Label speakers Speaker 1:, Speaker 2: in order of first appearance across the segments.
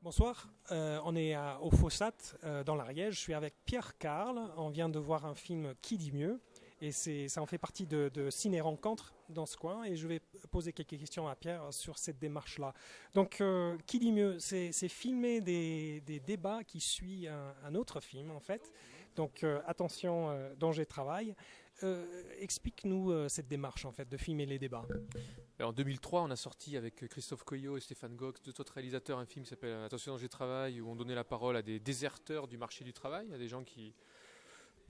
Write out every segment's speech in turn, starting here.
Speaker 1: Bonsoir, on est au Fossat dans l'Ariège. Je suis avec Pierre Carl. On vient de voir un film Qui dit mieux et ça en fait partie de Ciné Rencontre dans ce coin. Et je vais poser quelques questions à Pierre sur cette démarche-là. Donc, Qui dit mieux, c'est filmer des débats qui suivent un autre film en fait. Donc, attention, danger travail. Explique-nous cette démarche en fait de filmer les débats.
Speaker 2: En 2003, on a sorti avec Christophe Coyot et Stéphane Gox, deux autres réalisateurs, un film qui s'appelle Attention danger travail, où on donnait la parole à des déserteurs du marché du travail, à des gens qui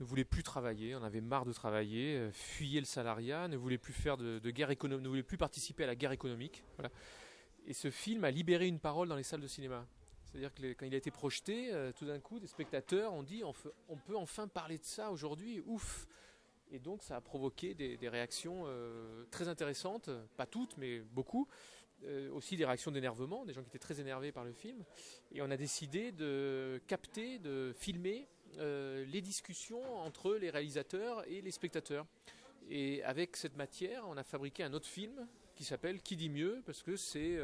Speaker 2: ne voulaient plus travailler, en avaient marre de travailler, fuyaient le salariat, ne voulaient plus faire de guerre économique, ne voulaient plus participer à la guerre économique. Voilà. Et ce film a libéré une parole dans les salles de cinéma. C'est-à-dire que quand il a été projeté, tout d'un coup, des spectateurs ont dit on peut enfin parler de ça aujourd'hui, ouf. Et donc ça a provoqué des réactions très intéressantes, pas toutes mais beaucoup, aussi des réactions d'énervement, des gens qui étaient très énervés par le film. Et on a décidé de capter, de filmer les discussions entre les réalisateurs et les spectateurs. Et avec cette matière, on a fabriqué un autre film qui s'appelle Qui dit mieux, parce que c'est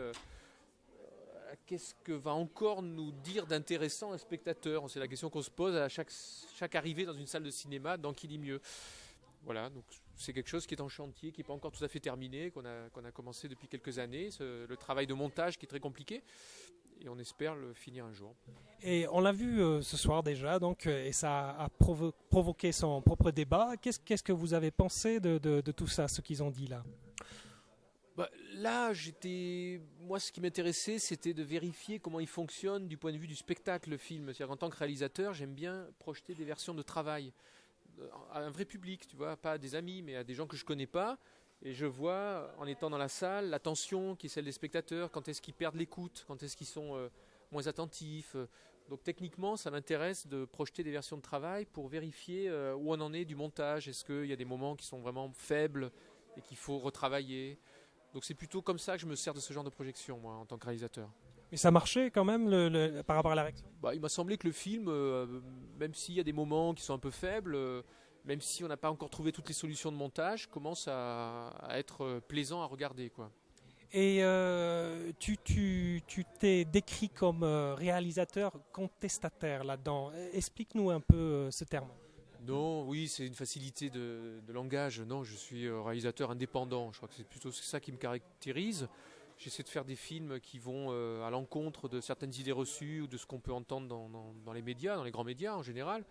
Speaker 2: qu'est-ce que va encore nous dire d'intéressant un spectateur. C'est la question qu'on se pose à chaque arrivée dans une salle de cinéma dans Qui dit mieux. Voilà, donc c'est quelque chose qui est en chantier, qui n'est pas encore tout à fait terminé, qu'on a commencé depuis quelques années, le travail de montage qui est très compliqué, et on espère le finir un jour.
Speaker 1: Et on l'a vu ce soir déjà, donc, et ça a provoqué son propre débat. Qu'est-ce que vous avez pensé de tout ça, ce qu'ils ont dit là?
Speaker 2: Là, moi, ce qui m'intéressait, c'était de vérifier comment il fonctionne du point de vue du spectacle, le film. C'est-à-dire qu'en tant que réalisateur, j'aime bien projeter des versions de travail à un vrai public, tu vois, pas à des amis, mais à des gens que je connais pas. Et je vois, en étant dans la salle, la tension qui est celle des spectateurs, quand est-ce qu'ils perdent l'écoute, quand est-ce qu'ils sont moins attentifs. Donc techniquement, ça m'intéresse de projeter des versions de travail pour vérifier où on en est du montage. Est-ce qu'il y a des moments qui sont vraiment faibles et qu'il faut retravailler. Donc c'est plutôt comme ça que je me sers de ce genre de projection, moi, en tant que réalisateur.
Speaker 1: Mais ça marchait quand même par rapport à la réaction?
Speaker 2: Il m'a semblé que le film, même s'il y a des moments qui sont un peu faibles, même si on n'a pas encore trouvé toutes les solutions de montage, commence à être plaisant à regarder, quoi.
Speaker 1: Et tu t'es décrit comme réalisateur contestataire là-dedans. Explique-nous un peu ce terme.
Speaker 2: Non, oui, c'est une facilité de langage. Non, je suis réalisateur indépendant. Je crois que c'est plutôt ça qui me caractérise. J'essaie de faire des films qui vont à l'encontre de certaines idées reçues ou de ce qu'on peut entendre dans les médias, dans les grands médias en général,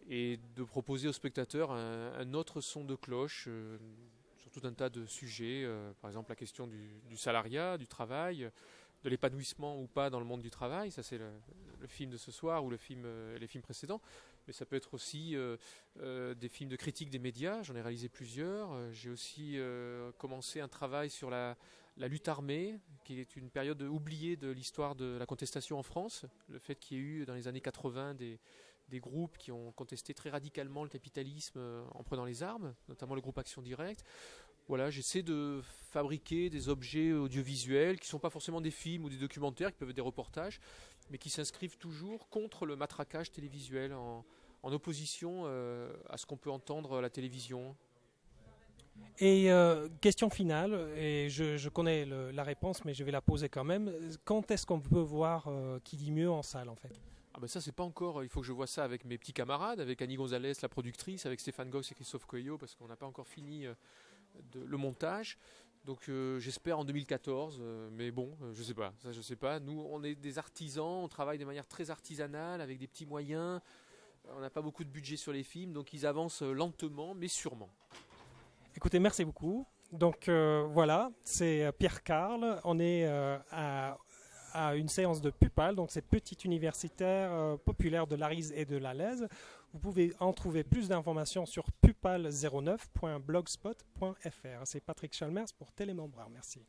Speaker 2: et de proposer aux spectateurs un autre son de cloche sur tout un tas de sujets, par exemple la question du salariat, du travail, de l'épanouissement ou pas dans le monde du travail. Ça, c'est le film de ce soir ou les films précédents. Mais ça peut être aussi des films de critique des médias. J'en ai réalisé plusieurs. J'ai aussi commencé un travail sur la lutte armée, qui est une période oubliée de l'histoire de la contestation en France. Le fait qu'il y ait eu dans les années 80 des groupes qui ont contesté très radicalement le capitalisme en prenant les armes, notamment le groupe Action Directe. Voilà, j'essaie de fabriquer des objets audiovisuels qui ne sont pas forcément des films ou des documentaires, qui peuvent être des reportages, mais qui s'inscrivent toujours contre le matraquage télévisuel, en opposition à ce qu'on peut entendre à la télévision.
Speaker 1: Et question finale, et je connais la réponse, mais je vais la poser quand même. Quand est-ce qu'on peut voir Qui dit mieux en salle en fait?
Speaker 2: Ça, c'est pas encore. Il faut que je vois ça avec mes petits camarades, avec Annie Gonzalez, la productrice, avec Stéphane Gox et Christophe Coelho, parce qu'on n'a pas encore fini le montage. Donc j'espère en 2014, mais bon, je sais pas. Ça, je sais pas. Nous, on est des artisans, on travaille de manière très artisanale, avec des petits moyens. On n'a pas beaucoup de budget sur les films, donc ils avancent lentement, mais sûrement.
Speaker 1: Écoutez, merci beaucoup. Donc voilà, c'est Pierre Carl. On est à une séance de Pupal, donc c'est petit universitaire populaire de l'Arise et de la Lèze. Vous pouvez en trouver plus d'informations sur pupal09.blogspot.fr. C'est Patrick Chalmers pour Télémembrar. Merci.